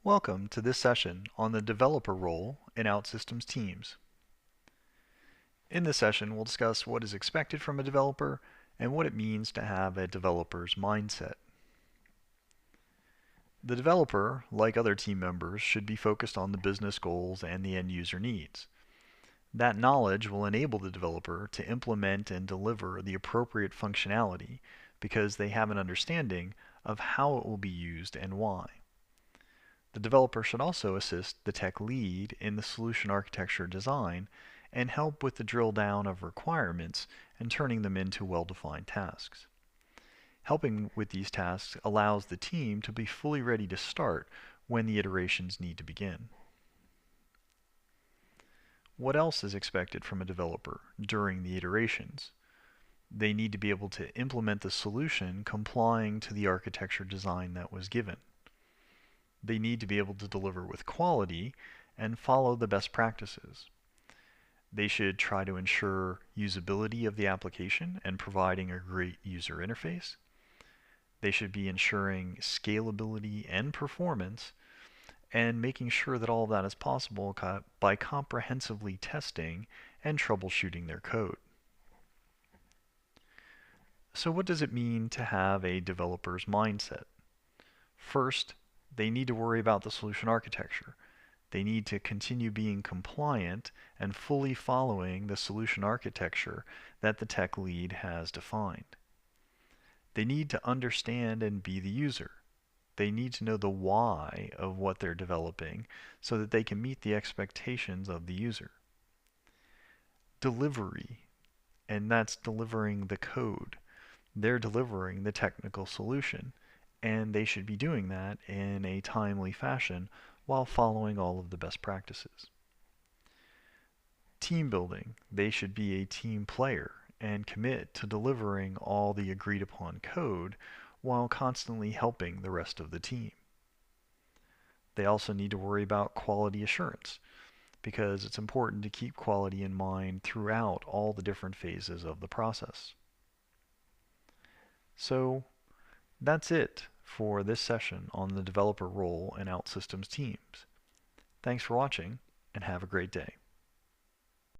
Welcome to this session on the developer role in OutSystems teams. In this session, we'll discuss what is expected from a developer and what it means to have a developer's mindset. The developer, like other team members, should be focused on the business goals and the end user needs. That knowledge will enable the developer to implement and deliver the appropriate functionality because they have an understanding of how it will be used and why. The developer should also assist the tech lead in the solution architecture design and help with the drill down of requirements and turning them into well-defined tasks. Helping with these tasks allows the team to be fully ready to start when the iterations need to begin. What else is expected from a developer during the iterations? They need to be able to implement the solution complying to the architecture design that was given. They need to be able to deliver with quality and follow the best practices. They should try to ensure usability of the application and providing a great user interface. They should be ensuring scalability and performance and making sure that all of that is possible by comprehensively testing and troubleshooting their code. So what does it mean to have a developer's mindset? First, they need to worry about the solution architecture. They need to continue being compliant and fully following the solution architecture that the tech lead has defined. They need to understand and be the user. They need to know the why of what they're developing so that they can meet the expectations of the user. Delivery, and that's delivering the code. They're delivering the technical solution, and they should be doing that in a timely fashion while following all of the best practices. Team building, they should be a team player and commit to delivering all the agreed upon code while constantly helping the rest of the team. They also need to worry about quality assurance because it's important to keep quality in mind throughout all the different phases of the process. So that's it for this session on the developer role in OutSystems teams. Thanks for watching and have a great day.